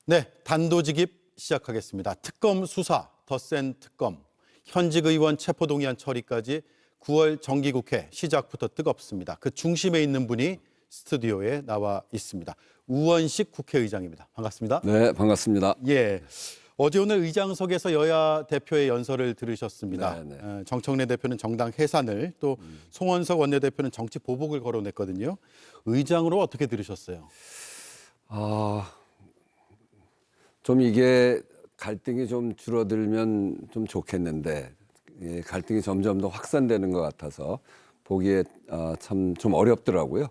네, 단도직입 시작하겠습니다. 특검 수사, 더 센 특검. 현직 의원 체포동의안 처리까지 9월 정기국회 시작부터 뜨겁습니다. 그 중심에 있는 분이 스튜디오에 나와 있습니다. 우원식 국회의장입니다. 반갑습니다. 네, 반갑습니다. 예, 어제 오늘 의장석에서 여야 대표의 연설을 들으셨습니다. 네, 네. 정청래 대표는 정당 해산을, 또 송원석 원내대표는 정치 보복을 거론했거든요. 의장으로 어떻게 들으셨어요? 좀 이게 갈등이 좀 줄어들면 좀 좋겠는데 갈등이 점점 더 확산되는 것 같아서 보기에 참 좀 어렵더라고요.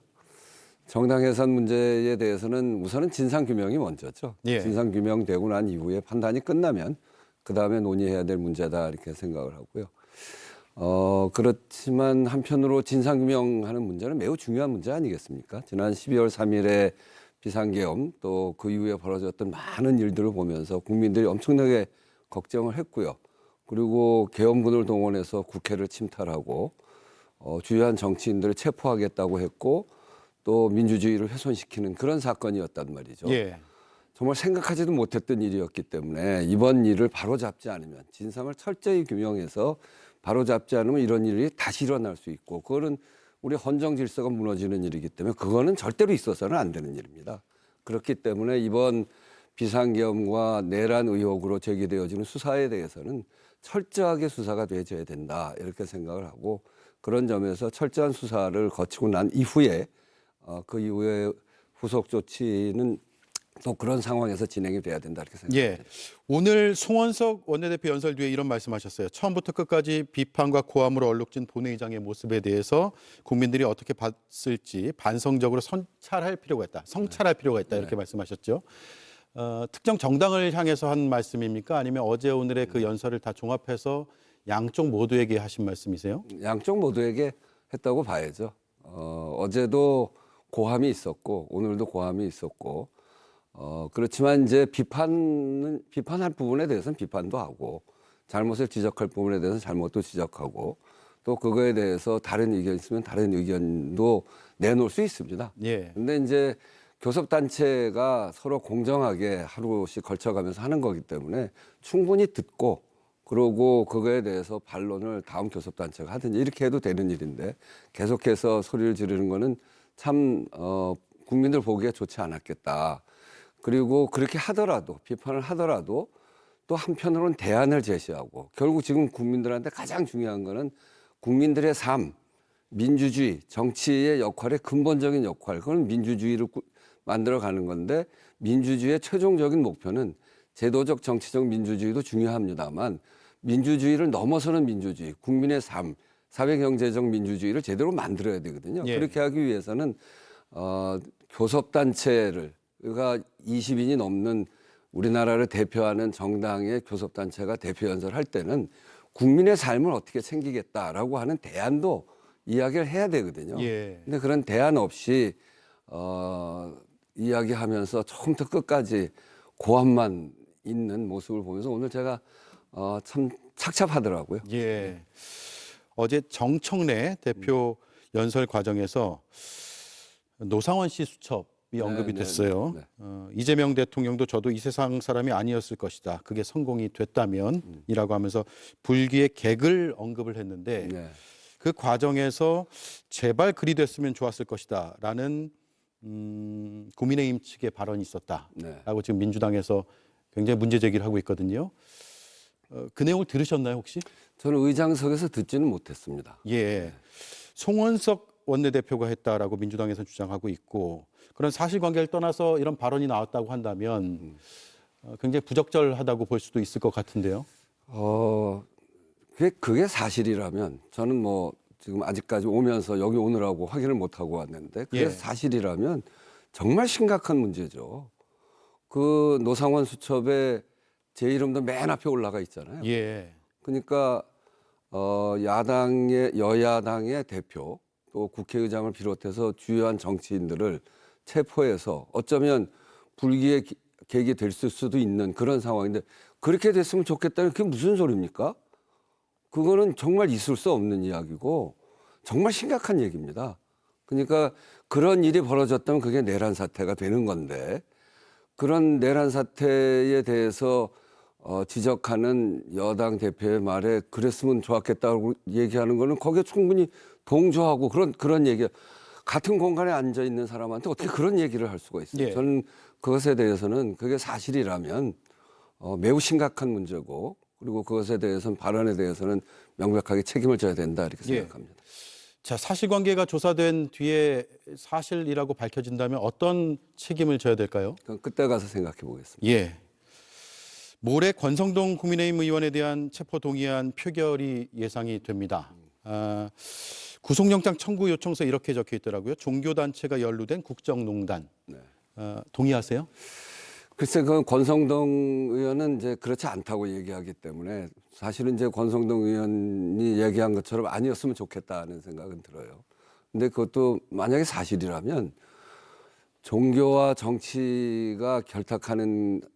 정당 해산 문제에 대해서는 우선은 진상규명이 먼저죠. 예. 진상규명되고 난 이후에 판단이 끝나면 그다음에 논의해야 될 문제다 이렇게 생각을 하고요. 그렇지만 한편으로 진상규명하는 문제는 매우 중요한 문제 아니겠습니까? 지난 12월 3일에 비상계엄 또 그 이후에 벌어졌던 많은 일들을 보면서 국민들이 엄청나게 걱정을 했고요. 그리고 계엄군을 동원해서 국회를 침탈하고 주요한 정치인들을 체포하겠다고 했고 또 민주주의를 훼손시키는 그런 사건이었단 말이죠. 예. 정말 생각하지도 못했던 일이었기 때문에 이번 일을 바로잡지 않으면 진상을 철저히 규명해서 바로잡지 않으면 이런 일이 다시 일어날 수 있고 그거는 우리 헌정 질서가 무너지는 일이기 때문에 그거는 절대로 있어서는 안 되는 일입니다. 그렇기 때문에 이번 비상계엄과 내란 의혹으로 제기되어지는 수사에 대해서는 철저하게 수사가 돼줘야 된다 이렇게 생각을 하고 그런 점에서 철저한 수사를 거치고 난 이후에 그 이후에 후속 조치는 또 그런 상황에서 진행이 돼야 된다 이렇게 생각합니다. 예. 오늘 송원석 원내대표 연설 뒤에 이런 말씀하셨어요. 처음부터 끝까지 비판과 고함으로 얼룩진 본회의장의 모습에 대해서 국민들이 어떻게 봤을지 반성적으로 성찰할 필요가 있다. 이렇게 말씀하셨죠. 특정 정당을 향해서 한 말씀입니까? 아니면 어제 오늘의 그 연설을 다 종합해서 양쪽 모두에게 하신 말씀이세요? 양쪽 모두에게 했다고 봐야죠. 어제도 고함이 있었고 오늘도 고함이 있었고 그렇지만 이제 비판할 부분에 대해서는 비판도 하고 잘못을 지적할 부분에 대해서는 잘못도 지적하고 또 그거에 대해서 다른 의견이 있으면 다른 의견도 내놓을 수 있습니다. 예. 근데 이제 교섭단체가 서로 공정하게 하루씩 걸쳐가면서 하는 거기 때문에 충분히 듣고 그러고 그거에 대해서 반론을 다음 교섭단체가 하든지 이렇게 해도 되는 일인데 계속해서 소리를 지르는 거는 참 국민들 보기에 좋지 않았겠다. 그리고 그렇게 하더라도 비판을 하더라도 또 한편으로는 대안을 제시하고 결국 지금 국민들한테 가장 중요한 거는 국민들의 삶, 민주주의, 정치의 역할의 근본적인 역할 그건 민주주의를 만들어가는 건데 민주주의의 최종적인 목표는 제도적 정치적 민주주의도 중요합니다만 민주주의를 넘어서는 민주주의, 국민의 삶, 사회경제적 민주주의를 제대로 만들어야 되거든요. 예. 그렇게 하기 위해서는 교섭단체를 그가 20인이 넘는 우리나라를 대표하는 정당의 교섭단체가 대표 연설할 때는 국민의 삶을 어떻게 챙기겠다라고 하는 대안도 이야기를 해야 되거든요. 예. 근데 그런 대안 없이 이야기하면서 처음부터 끝까지 고함만 있는 모습을 보면서 오늘 제가 참 착잡하더라고요. 예. 어제 정청래 대표 연설 과정에서 노상원 씨 수첩이 언급이 됐어요. 이재명 대통령도 저도 이 세상 사람이 아니었을 것이다. 그게 성공이 됐다면이라고 하면서 불기의 객을 언급을 했는데 네. 그 과정에서 제발 그리 됐으면 좋았을 것이다라는 국민의힘 측의 발언이 있었다라고 지금 민주당에서 굉장히 문제 제기를 하고 있거든요. 그 내용을 들으셨나요 혹시? 저는 의장석에서 듣지는 못했습니다. 예. 송원석 원내대표가 했다라고 민주당에서 주장하고 있고 그런 사실관계를 떠나서 이런 발언이 나왔다고 한다면 굉장히 부적절하다고 볼 수도 있을 것 같은데요. 그게 사실이라면 저는 뭐 지금 아직까지 오면서 여기 오느라고 확인을 못 하고 왔는데 그게 예. 사실이라면 정말 심각한 문제죠. 그 노상원 수첩에 제 이름도 맨 앞에 올라가 있잖아요. 예. 그러니까 여야당의 대표 또 국회의장을 비롯해서 주요한 정치인들을 체포해서 어쩌면 불기의 계기 될 수도 있는 그런 상황인데 그렇게 됐으면 좋겠다는 그게 무슨 소리입니까? 그거는 정말 있을 수 없는 이야기고 정말 심각한 얘기입니다. 그러니까 그런 일이 벌어졌다면 그게 내란 사태가 되는 건데 그런 내란 사태에 대해서 지적하는 여당 대표의 말에 그랬으면 좋았겠다고 얘기하는 거는 거기에 충분히 동조하고 그런 얘기. 같은 공간에 앉아 있는 사람한테 어떻게 그런 얘기를 할 수가 있어요? 예. 저는 그것에 대해서는 그게 사실이라면 매우 심각한 문제고 그리고 그것에 대해서는 발언에 대해서는 명백하게 책임을 져야 된다 이렇게 예. 생각합니다. 자, 사실관계가 조사된 뒤에 사실이라고 밝혀진다면 어떤 책임을 져야 될까요? 그건 그때 가서 생각해 보겠습니다. 예. 모레 권성동 국민의힘 의원에 대한 체포 동의안 표결이 예상이 됩니다. 구속영장 청구 요청서에 이렇게 적혀 있더라고요. 종교단체가 연루된 국정농단. 네. 동의하세요? 글쎄, 그 권성동 의원은 이제 그렇지 않다고 얘기하기 때문에 사실은 이제 권성동 의원이 얘기한 것처럼 아니었으면 좋겠다는 생각은 들어요. 근데 그것도 만약에 사실이라면 종교와 정치가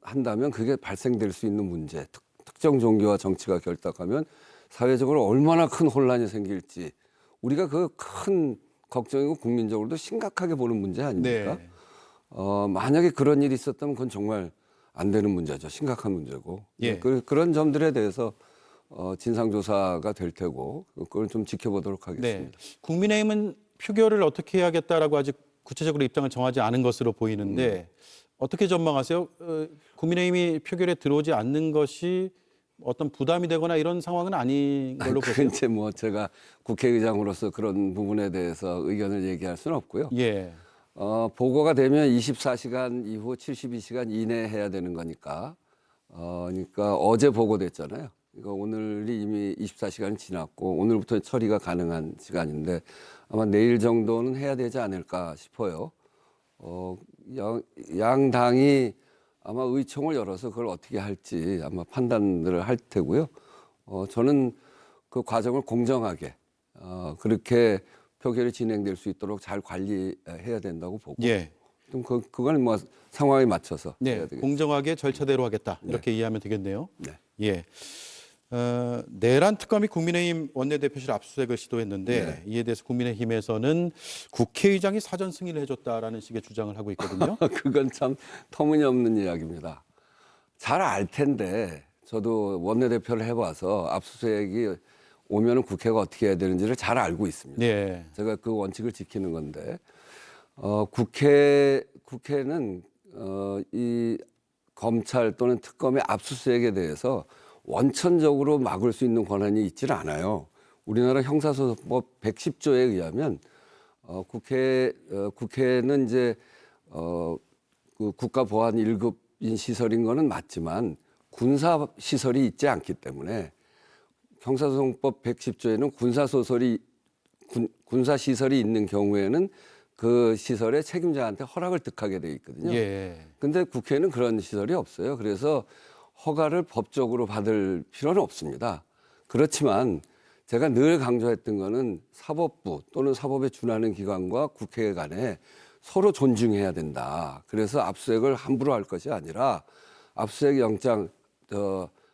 한다면 그게 발생될 수 있는 문제, 특정 종교와 정치가 결탁하면 사회적으로 얼마나 큰 혼란이 생길지 우리가 그 큰 걱정이고 국민적으로도 심각하게 보는 문제 아닙니까? 네. 만약에 그런 일이 있었다면 그건 정말 안 되는 문제죠. 심각한 문제고. 예. 그런 점들에 대해서 진상조사가 될 테고 그걸 좀 지켜보도록 네. 하겠습니다. 국민의힘은 표결을 어떻게 해야겠다라고 아직 구체적으로 입장을 정하지 않은 것으로 보이는데 어떻게 전망하세요? 국민의힘이 표결에 들어오지 않는 것이 어떤 부담이 되거나 이런 상황은 아닌 걸로 그건 보세요? 이제 뭐 제가 국회의장으로서 그런 부분에 대해서 의견을 얘기할 수는 없고요. 예. 보고가 되면 24시간 이후 72시간 이내에 해야 되는 거니까. 그러니까 어제 보고됐잖아요. 그러니까 오늘이 이미 24시간이 지났고 오늘부터 처리가 가능한 시간인데 아마 내일 정도는 해야 되지 않을까 싶어요. 양당이 아마 의총을 열어서 그걸 어떻게 할지 아마 판단을 할 테고요. 저는 그 과정을 공정하게 그렇게 표결이 진행될 수 있도록 잘 관리해야 된다고 보고 예. 좀 그건 뭐 상황에 맞춰서 네. 해야 되겠습니다. 공정하게 절차대로 하겠다. 이렇게 이해하면 되겠네요. 네. 예. 내란 특검이 국민의힘 원내대표실 압수수색을 시도했는데 네. 이에 대해서 국민의힘에서는 국회의장이 사전 승인을 해줬다라는 식의 주장을 하고 있거든요. 그건 참 터무니없는 이야기입니다. 잘 알 텐데 저도 원내대표를 해봐서 압수수색이 오면은 국회가 어떻게 해야 되는지를 잘 알고 있습니다. 네. 제가 그 원칙을 지키는 건데 국회는 이 검찰 또는 특검의 압수수색에 대해서 원천적으로 막을 수 있는 권한이 있지는 않아요. 우리나라 형사소송법 110조에 의하면 국회는 이제 그 국가보안 1급인 시설인 거는 맞지만 군사 시설이 있지 않기 때문에 형사소송법 110조에는 군사 시설이 있는 경우에는 그 시설의 책임자한테 허락을 득하게 돼 있거든요. 예. 근데 국회는 그런 시설이 없어요. 그래서 허가를 법적으로 받을 필요는 없습니다. 그렇지만 제가 늘 강조했던 거는 사법부 또는 사법에 준하는 기관과 국회 간에 서로 존중해야 된다. 그래서 압수수색을 함부로 할 것이 아니라 압수수색 영장,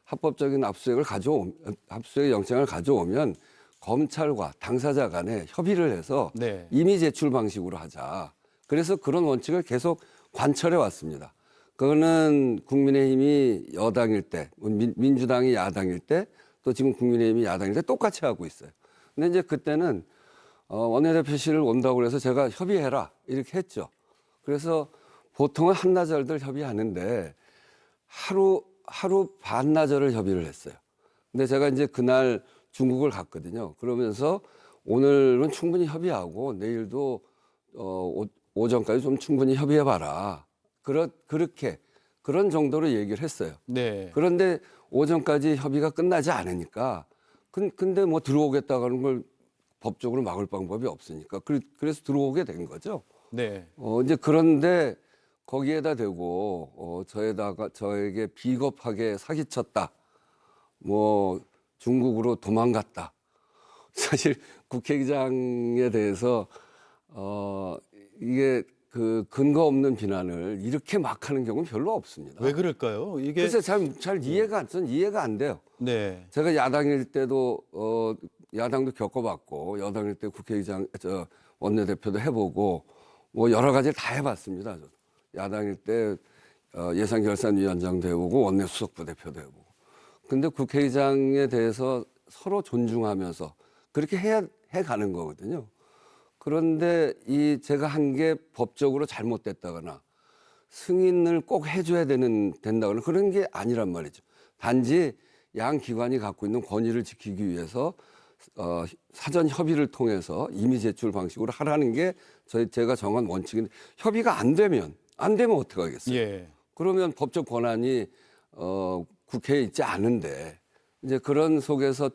합법적인 압수수색 영장을 가져오면 검찰과 당사자 간에 협의를 해서 네. 임의 제출 방식으로 하자. 그래서 그런 원칙을 계속 관철해 왔습니다. 그거는 국민의힘이 여당일 때, 민주당이 야당일 때, 또 지금 국민의힘이 야당일 때 똑같이 하고 있어요. 근데 이제 그때는 원내대표실을 온다고 그래서 제가 협의해라 이렇게 했죠. 그래서 보통은 한나절들 협의하는데 하루 반나절을 협의를 했어요. 근데 제가 이제 그날 중국을 갔거든요. 그러면서 오늘은 충분히 협의하고 내일도 오전까지 좀 충분히 협의해봐라. 그렇게 그런 정도로 얘기를 했어요. 네. 그런데 오전까지 협의가 끝나지 않으니까 근데 뭐 들어오겠다고 하는 걸 법적으로 막을 방법이 없으니까 그래서 들어오게 된 거죠. 네. 이제 그런데 거기에다 대고 저에게 비겁하게 사기쳤다. 뭐 중국으로 도망갔다. 사실 국회의장에 대해서 이게 그 근거 없는 비난을 이렇게 막 하는 경우는 별로 없습니다. 왜 그럴까요? 이게 그래서 잘 이해가 안 돼요. 네. 제가 야당일 때도 야당도 겪어봤고 여당일 때 원내대표도 해보고 뭐 여러 가지를 다 해봤습니다. 야당일 때 예산결산위원장도 해보고 원내수석부 대표도 해보고. 근데 국회의장에 대해서 서로 존중하면서 그렇게 해가는 거거든요. 그런데 이 제가 한 게 법적으로 잘못됐다거나 승인을 꼭 해줘야 된다거나 그런 게 아니란 말이죠. 단지 양 기관이 갖고 있는 권위를 지키기 위해서 사전 협의를 통해서 임의 제출 방식으로 하라는 게 제가 정한 원칙인데 협의가 안 되면 어떻게 하겠어요? 예. 그러면 법적 권한이 국회에 있지 않은데 이제 그런 속에서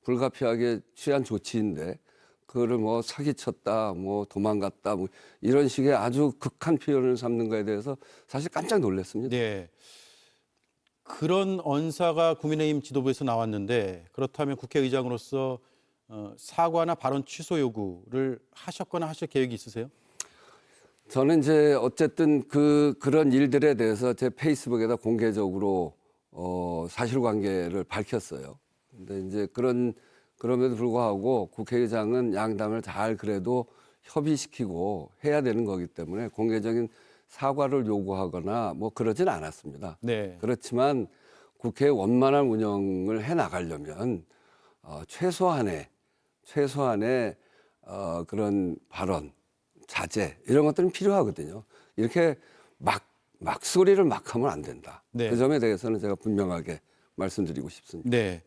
불가피하게 취한 조치인데 그거를 뭐 사기쳤다, 뭐 도망갔다, 뭐 이런 식의 아주 극한 표현을 삼는 거에 대해서 사실 깜짝 놀랐습니다. 네. 그런 언사가 국민의힘 지도부에서 나왔는데 그렇다면 국회의장으로서 사과나 발언 취소 요구를 하셨거나 하실 계획이 있으세요? 저는 이제 어쨌든 그런 일들에 대해서 제 페이스북에다 공개적으로 사실관계를 밝혔어요. 근데 이제 그럼에도 불구하고 국회의장은 양당을 잘 그래도 협의시키고 해야 되는 거기 때문에 공개적인 사과를 요구하거나 뭐 그러진 않았습니다. 네. 그렇지만 국회의 원만한 운영을 해 나가려면 최소한의 그런 발언, 자제 이런 것들은 필요하거든요. 이렇게 막 소리를 막 하면 안 된다. 네. 그 점에 대해서는 제가 분명하게 말씀드리고 싶습니다. 네.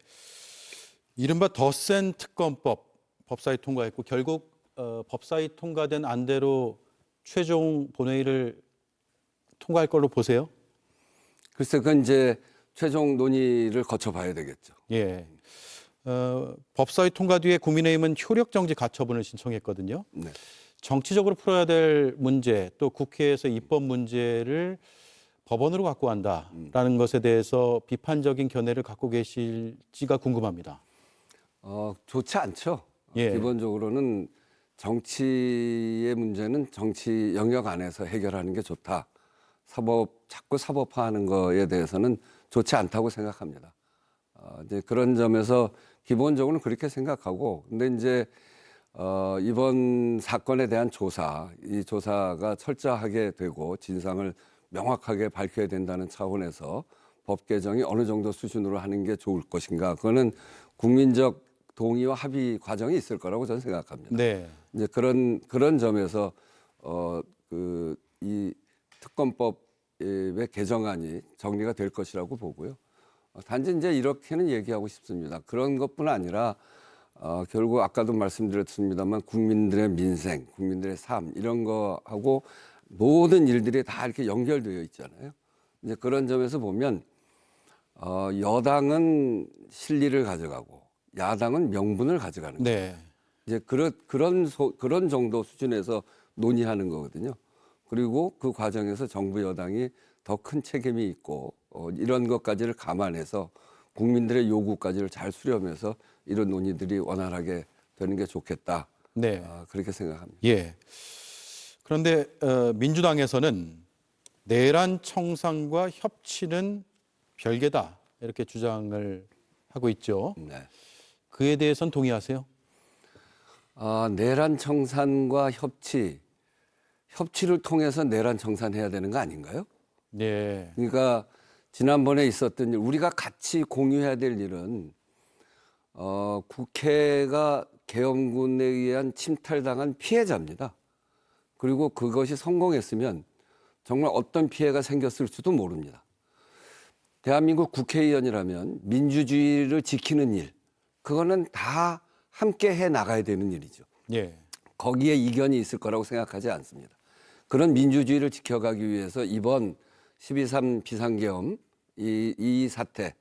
이른바 더 센 특검법 법사위 통과했고 결국 법사위 통과된 안대로 최종 본회의를 통과할 걸로 보세요? 글쎄 그건 이제 최종 논의를 거쳐봐야 되겠죠. 예. 법사위 통과 뒤에 국민의힘은 효력정지 가처분을 신청했거든요. 네. 정치적으로 풀어야 될 문제 또 국회에서 입법 문제를 법원으로 갖고 간다라는 것에 대해서 비판적인 견해를 갖고 계실지가 궁금합니다. 좋지 않죠. 예. 기본적으로는 정치의 문제는 정치 영역 안에서 해결하는 게 좋다. 자꾸 사법화하는 거에 대해서는 좋지 않다고 생각합니다. 이제 그런 점에서 기본적으로는 그렇게 생각하고, 근데 이제 이번 사건에 대한 이 조사가 철저하게 되고 진상을 명확하게 밝혀야 된다는 차원에서 법 개정이 어느 정도 수준으로 하는 게 좋을 것인가? 그거는 국민적 동의와 합의 과정이 있을 거라고 저는 생각합니다. 네. 이제 그런 점에서 이 특검법의 개정안이 정리가 될 것이라고 보고요. 단지 이제 이렇게는 얘기하고 싶습니다. 그런 것뿐 아니라 결국 아까도 말씀드렸습니다만 국민들의 민생, 국민들의 삶 이런 거하고 모든 일들이 다 이렇게 연결되어 있잖아요. 이제 그런 점에서 보면 여당은 실리를 가져가고 야당은 명분을 가져가는 거예요. 네. 이제 그런 정도 수준에서 논의하는 거거든요. 그리고 그 과정에서 정부 여당이 더 큰 책임이 있고 이런 것까지를 감안해서 국민들의 요구까지를 잘 수렴해서 이런 논의들이 원활하게 되는 게 좋겠다. 네. 그렇게 생각합니다. 예. 그런데 민주당에서는 내란 청산과 협치는 별개다 이렇게 주장을 하고 있죠. 네. 그에 대해서는 동의하세요? 내란 청산과 협치를 통해서 내란 청산해야 되는 거 아닌가요? 네. 그러니까 지난번에 있었던 일, 우리가 같이 공유해야 될 일은 국회가 계엄군에 의한 침탈당한 피해자입니다. 그리고 그것이 성공했으면 정말 어떤 피해가 생겼을지도 모릅니다. 대한민국 국회의원이라면 민주주의를 지키는 일, 그거는 다 함께 해 나가야 되는 일이죠. 예. 거기에 이견이 있을 거라고 생각하지 않습니다. 그런 민주주의를 지켜가기 위해서 이번 12.3 비상계엄 이 사태,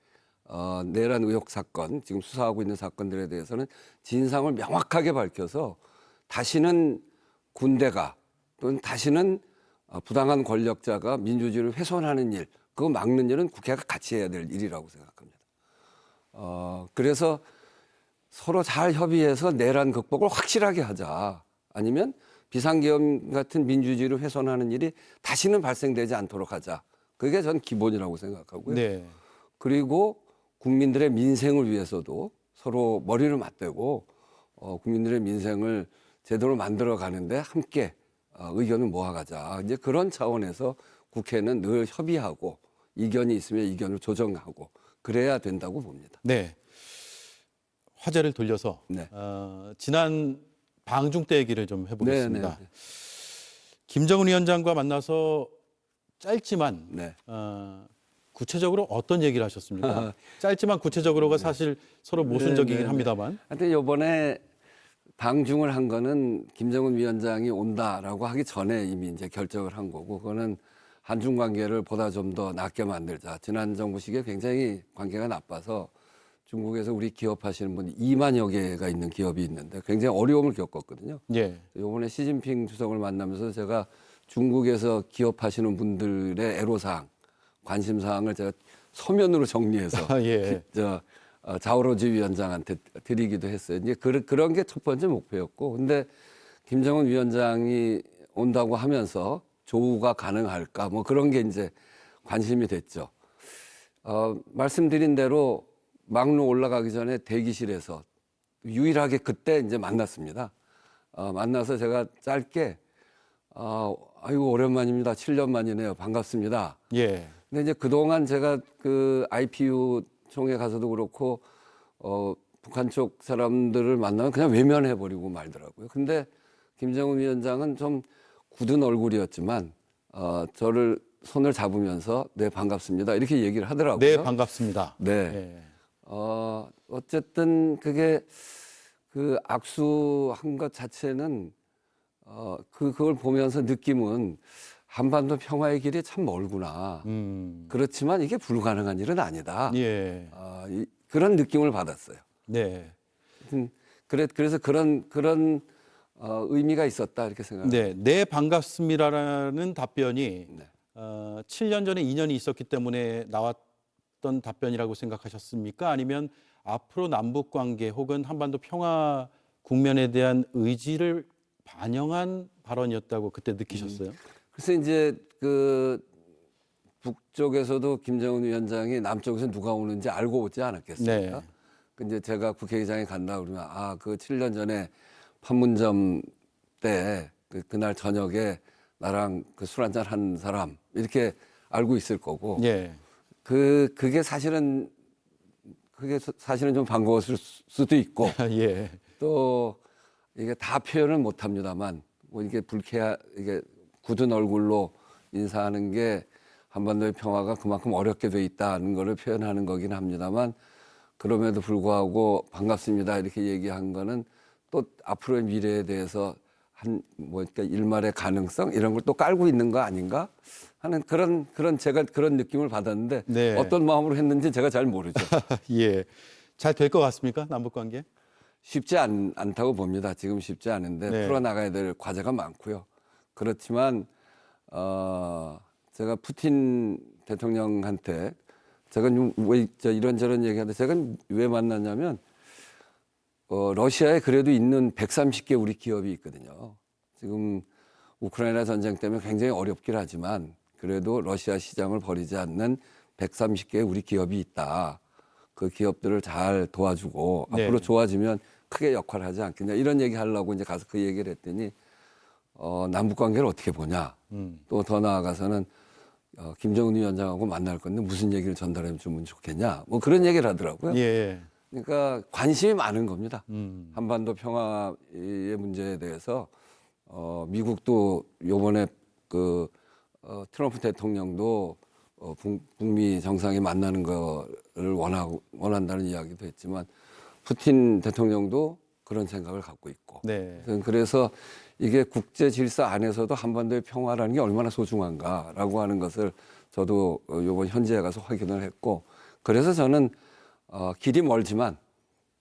내란 의혹 사건, 지금 수사하고 있는 사건들에 대해서는 진상을 명확하게 밝혀서 다시는 군대가 또는 다시는 부당한 권력자가 민주주의를 훼손하는 일, 그거 막는 일은 국회가 같이 해야 될 일이라고 생각합니다. 그래서 서로 잘 협의해서 내란 극복을 확실하게 하자. 아니면 비상계엄 같은 민주주의를 훼손하는 일이 다시는 발생되지 않도록 하자. 그게 전 기본이라고 생각하고요. 네. 그리고 국민들의 민생을 위해서도 서로 머리를 맞대고 국민들의 민생을 제대로 만들어 가는데 함께 의견을 모아가자. 이제 그런 차원에서 국회는 늘 협의하고 이견이 있으면 이견을 조정하고 그래야 된다고 봅니다. 네. 화제를 돌려서 네. 지난 방중 때 얘기를 좀 해보겠습니다. 네. 김정은 위원장과 만나서 짧지만 네. 구체적으로 어떤 얘기를 하셨습니까? 짧지만 구체적으로가 사실 서로 모순적이긴 합니다만. 하여튼 이번에 방중을 한 거는 김정은 위원장이 온다라고 하기 전에 이미 이제 결정을 한 거고, 그거는 한중 관계를 보다 좀 더 낫게 만들자. 지난 정부 시기에 굉장히 관계가 나빠서 중국에서 우리 기업하시는 분이 2만여 개가 있는 기업이 있는데 굉장히 어려움을 겪었거든요. 예. 이번에 시진핑 주석을 만나면서 제가 중국에서 기업하시는 분들의 애로사항, 관심사항을 제가 서면으로 정리해서 예. 자오로지 위원장한테 드리기도 했어요. 이제 그런 게 첫 번째 목표였고, 근데 김정은 위원장이 온다고 하면서 조우가 가능할까, 뭐 그런 게 이제 관심이 됐죠. 말씀드린 대로 막루 올라가기 전에 대기실에서 유일하게 그때 이제 만났습니다. 만나서 제가 짧게 아이고 오랜만입니다. 7년 만이네요. 반갑습니다. 예. 근데 이제 그동안 제가 그 IPU 총회 가서도 그렇고 북한 쪽 사람들을 만나면 그냥 외면해 버리고 말더라고요. 근데 김정은 위원장은 좀 굳은 얼굴이었지만 저를 손을 잡으면서 네 반갑습니다 이렇게 얘기를 하더라고요. 네, 반갑습니다. 네. 예. 어쨌든 그게 그 악수한 것 자체는 그걸 보면서 느낌은 한반도 평화의 길이 참 멀구나. 그렇지만 이게 불가능한 일은 아니다. 예. 그런 느낌을 받았어요. 네. 그래서 그런 의미가 있었다 이렇게 생각합니다. 네, 네 반갑습니다라는 답변이 네. 7년 전에 인연이 있었기 때문에 나왔던 답변이라고 생각하셨습니까? 아니면 앞으로 남북 관계 혹은 한반도 평화 국면에 대한 의지를 반영한 발언이었다고 그때 느끼셨어요? 그래서 이제 그 북쪽에서도 김정은 위원장이 남쪽에서 누가 오는지 알고 오지 않았겠습니까? 네. 근데 제가 국회의장에 간다 그러면 그 7년 전에 판문점 때 그날 저녁에 나랑 그 술 한잔 한 사람 이렇게 알고 있을 거고. 예. 그게 사실은 좀 반가웠을 수도 있고 예. 또 이게 다 표현을 못 합니다만 뭐 이게 이게 굳은 얼굴로 인사하는 게 한반도의 평화가 그만큼 어렵게 돼 있다는 거를 표현하는 거긴 합니다만 그럼에도 불구하고 반갑습니다 이렇게 얘기한 거는 또 앞으로의 미래에 대해서 그러니까 일말의 가능성 이런 걸 또 깔고 있는 거 아닌가 하는 그런 제가 그런 느낌을 받았는데 네. 어떤 마음으로 했는지 제가 잘 모르죠. 예. 잘 될 것 같습니까? 남북 관계? 쉽지 않다고 봅니다. 지금 쉽지 않은데 네. 풀어나가야 될 과제가 많고요. 그렇지만 제가 푸틴 대통령한테 제가 왜 이런저런 얘기하는데 제가 왜 만났냐면 러시아에 그래도 있는 130개 우리 기업이 있거든요. 지금 우크라이나 전쟁 때문에 굉장히 어렵긴 하지만 그래도 러시아 시장을 버리지 않는 130개 우리 기업이 있다. 그 기업들을 잘 도와주고 네. 앞으로 좋아지면 크게 역할을 하지 않겠냐 이런 얘기 하려고 이제 가서 그 얘기를 했더니 남북 관계를 어떻게 보냐. 또 더 나아가서는 김정은 위원장하고 만날 건데 무슨 얘기를 전달해 주면 좋겠냐. 뭐 그런 얘기를 하더라고요. 예. 그러니까 관심이 많은 겁니다. 한반도 평화의 문제에 대해서 미국도 요번에 트럼프 대통령도 북미 정상이 만나는 거를 원한다는 이야기도 했지만 푸틴 대통령도 그런 생각을 갖고 있고 네. 그래서 이게 국제 질서 안에서도 한반도의 평화라는 게 얼마나 소중한가라고 하는 것을 저도 요번 현지에 가서 확인을 했고 그래서 저는 길이 멀지만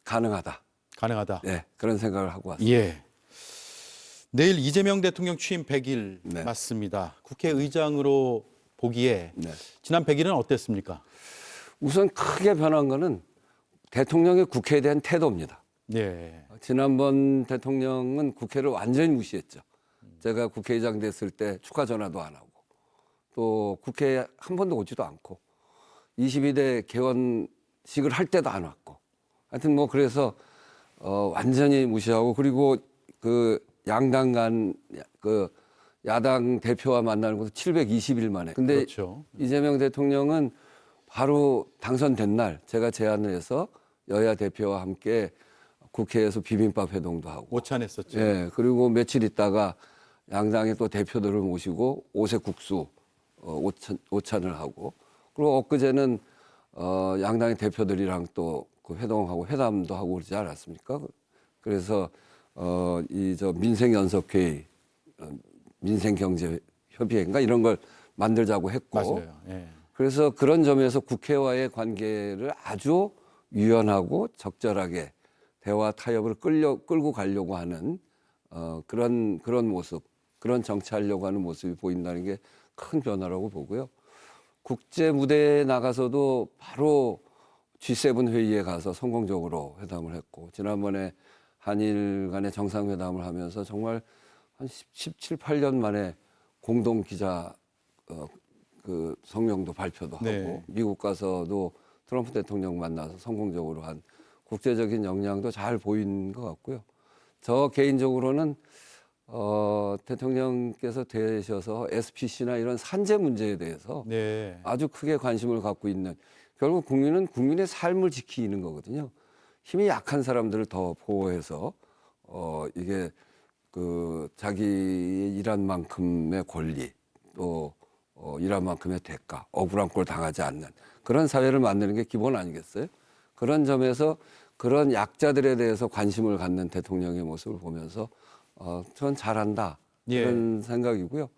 가능하다. 가능하다. 네, 그런 생각을 하고 왔습니다. 예. 내일 이재명 대통령 취임 100일 네. 맞습니다. 국회의장으로 보기에 네. 지난 100일은 어땠습니까? 우선 크게 변한 거는 대통령의 국회에 대한 태도입니다. 네. 지난번 대통령은 국회를 완전히 무시했죠. 제가 국회의장 됐을 때 축하 전화도 안 하고 또 국회에 한 번도 오지도 않고 22대 개원식을 할 때도 안 왔고 하여튼 뭐 그래서 완전히 무시하고 그리고 그 양당 간 그 야당 대표와 만나는 것도 720일 만에. 근데 그렇죠. 이재명 대통령은 바로 당선된 날 제가 제안을 해서 여야 대표와 함께 국회에서 비빔밥 회동도 하고. 오찬했었죠. 예, 그리고 며칠 있다가 양당의 또 대표들을 모시고 오색국수 오찬을 하고. 그리고 엊그제는 양당의 대표들이랑 또 그 회동하고 회담도 하고 그러지 않았습니까? 그래서 이 저 민생연석회의, 민생경제협의회인가 이런 걸 만들자고 했고. 맞아요. 예. 그래서 그런 점에서 국회와의 관계를 아주 유연하고 적절하게 대화 타협을 끌고 가려고 하는 그런 모습, 그런 정치하려고 하는 모습이 보인다는 게 큰 변화라고 보고요. 국제 무대에 나가서도 바로 G7 회의에 가서 성공적으로 회담을 했고, 지난번에 한일 간의 정상회담을 하면서 정말 한 17, 8년 만에 공동 기자 그 성명도 발표도 하고, 네. 미국 가서도 트럼프 대통령 만나서 성공적으로 한 국제적인 역량도 잘 보인 것 같고요. 저 개인적으로는 대통령께서 되셔서 SPC나 이런 산재 문제에 대해서 네. 아주 크게 관심을 갖고 있는, 결국 국민은 국민의 삶을 지키는 거거든요. 힘이 약한 사람들을 더 보호해서 이게 그 자기 일한 만큼의 권리, 또 일한 만큼의 대가, 억울한 꼴 당하지 않는 그런 사회를 만드는 게 기본 아니겠어요? 그런 점에서 그런 약자들에 대해서 관심을 갖는 대통령의 모습을 보면서 전 잘한다 이런 생각이고요.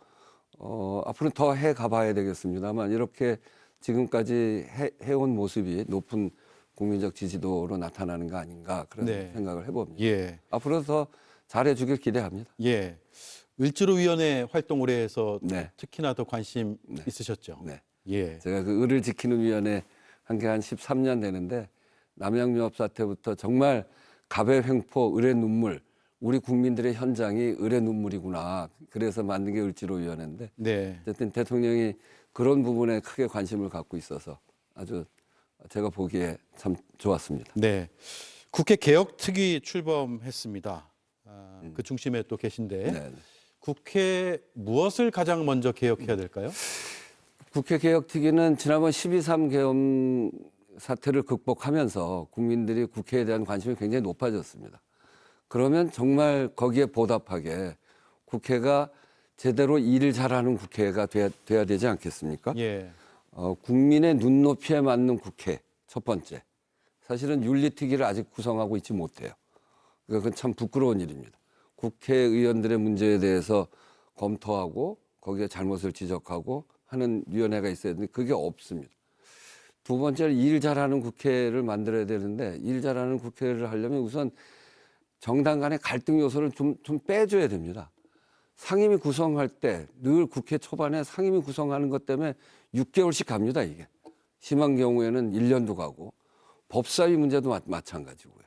앞으로 더 해 가봐야 되겠습니다만 이렇게 지금까지 해온 모습이 높은 국민적 지지도로 나타나는 거 아닌가 그런 네. 생각을 해봅니다. 예. 앞으로 더 잘해주길 기대합니다. 예. 을지로위원회 활동 오래 해서 네. 특히나 더 관심 네. 있으셨죠. 네. 예. 제가 그 을을 지키는 위원회 한 게 한 13년 되는데 남양유업 사태부터 정말 갑의 횡포, 을의 눈물, 우리 국민들의 현장이 을의 눈물이구나. 그래서 만든 게 을지로위원회인데 네. 어쨌든 대통령이 그런 부분에 크게 관심을 갖고 있어서 아주 제가 보기에 참 좋았습니다. 네. 국회 개혁특위 출범했습니다. 그 중심에 또 계신데 네. 국회 무엇을 가장 먼저 개혁해야 될까요? 국회 개혁특위는 지난번 12.3 계엄 사태를 극복하면서 국민들이 국회에 대한 관심이 굉장히 높아졌습니다. 그러면 정말 거기에 보답하게 국회가 제대로 일을 잘하는 국회가 돼야 되지 않겠습니까? 예. 국민의 눈높이에 맞는 국회 첫 번째. 사실은 윤리특위를 아직 구성하고 있지 못해요. 그건 참 부끄러운 일입니다. 국회의원들의 문제에 대해서 검토하고 거기에 잘못을 지적하고 하는 위원회가 있어야 되는데 그게 없습니다. 두 번째는 일 잘하는 국회를 만들어야 되는데 일 잘하는 국회를 하려면 우선 정당 간의 갈등 요소를 좀 빼줘야 됩니다. 상임위 구성할 때 늘 국회 초반에 상임위 구성하는 것 때문에 6개월씩 갑니다, 이게. 심한 경우에는 1년도 가고 법사위 문제도 마찬가지고요.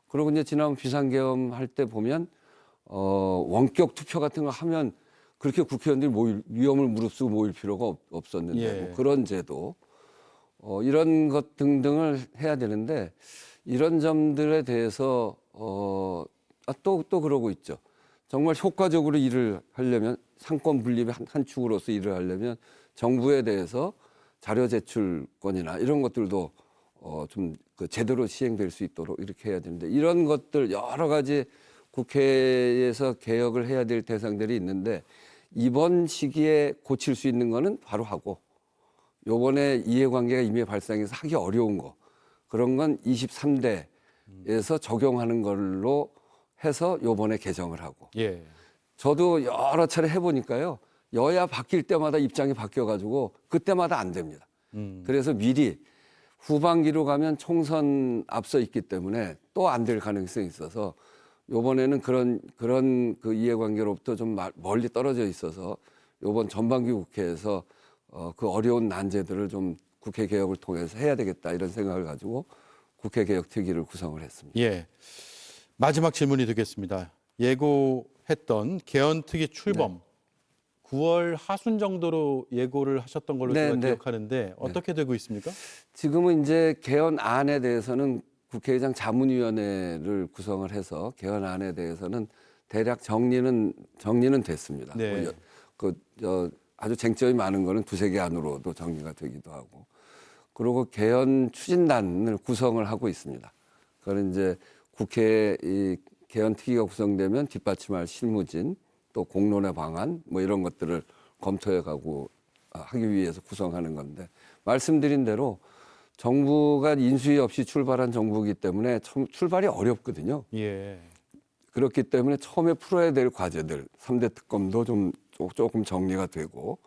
그리고 이제 지난 비상계엄 할 때 보면 원격 투표 같은 거 하면 그렇게 국회의원들이 위험을 무릅쓰고 모일 필요가 없었는데 예. 뭐 그런 제도 이런 것 등등을 해야 되는데 이런 점들에 대해서 또 그러고 있죠. 정말 효과적으로 일을 하려면 상권 분립의 한 축으로서 일을 하려면 정부에 대해서 자료 제출권이나 이런 것들도 좀 그 제대로 시행될 수 있도록 이렇게 해야 되는데 이런 것들 여러 가지 국회에서 개혁을 해야 될 대상들이 있는데 이번 시기에 고칠 수 있는 거는 바로 하고 요번에 이해관계가 이미 발생해서 하기 어려운 거 그런 건 23대에서 적용하는 걸로 해서 요번에 개정을 하고 예. 저도 여러 차례 해보니까요 여야 바뀔 때마다 입장이 바뀌어가지고 그때마다 안 됩니다. 그래서 미리 후반기로 가면 총선 앞서 있기 때문에 또 안 될 가능성이 있어서 요번에는 그런 그 이해관계로부터 좀 멀리 떨어져 있어서 요번 전반기 국회에서 그 어려운 난제들을 좀 국회 개혁을 통해서 해야 되겠다 이런 생각을 가지고 국회 개혁 특위를 구성을 했습니다. 예. 마지막 질문이 되겠습니다. 예고했던 개헌특위 출범 9월 하순 정도로 예고를 하셨던 걸로 제가 기억하는데 어떻게 되고 있습니까? 지금은 이제 개헌안에 대해서는 국회의장 자문위원회를 구성을 해서 개헌안에 대해서는 대략 정리는 됐습니다. 네. 뭐 아주 쟁점이 많은 거는 두세 개 안으로도 정리가 되기도 하고. 그리고 개헌 추진단을 구성을 하고 있습니다. 그건 이제 국회 이 개헌 특위가 구성되면 뒷받침할 실무진 또 공론의 방안 뭐 이런 것들을 검토해 가고 하기 위해서 구성하는 건데 말씀드린 대로 정부가 인수위 없이 출발한 정부이기 때문에 출발이 어렵거든요. 예. 그렇기 때문에 처음에 풀어야 될 과제들 3대 특검도 조금 정리가 되고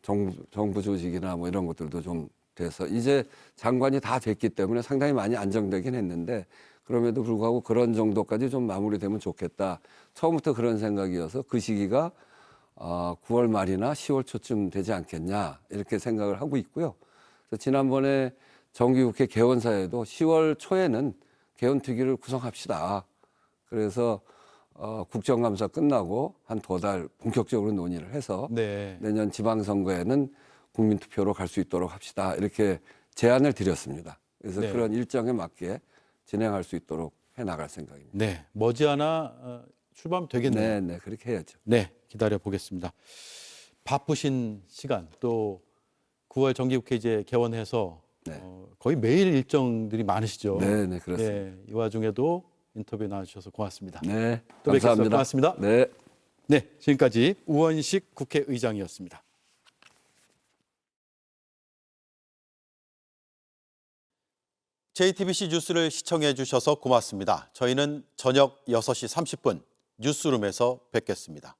정부 조직이나 뭐 이런 것들도 좀 돼서 이제 장관이 다 됐기 때문에 상당히 많이 안정되긴 했는데 그럼에도 불구하고 그런 정도까지 좀 마무리되면 좋겠다. 처음부터 그런 생각이어서 그 시기가 9월 말이나 10월 초쯤 되지 않겠냐 이렇게 생각을 하고 있고요. 그래서 지난번에 정기국회 개원사에도 10월 초에는 개헌특위를 구성합시다. 그래서 국정감사 끝나고 한 2달 본격적으로 논의를 해서 네. 내년 지방선거에는 국민투표로 갈 수 있도록 합시다. 이렇게 제안을 드렸습니다. 그래서 네. 그런 일정에 맞게 진행할 수 있도록 해나갈 생각입니다. 네. 머지않아 출범 되겠네요. 네, 그렇게 해야죠. 네, 기다려 보겠습니다. 바쁘신 시간 또 9월 정기국회 이제 개원해서 네. 거의 매일 일정들이 많으시죠. 네, 그렇습니다. 네, 이 와중에도 인터뷰 나와주셔서 고맙습니다. 네, 또 뵙겠습니다. 감사합니다. 고맙습니다. 네. 네, 지금까지 우원식 국회의장이었습니다. JTBC 뉴스를 시청해 주셔서 고맙습니다. 저희는 저녁 6시 30분 뉴스룸에서 뵙겠습니다.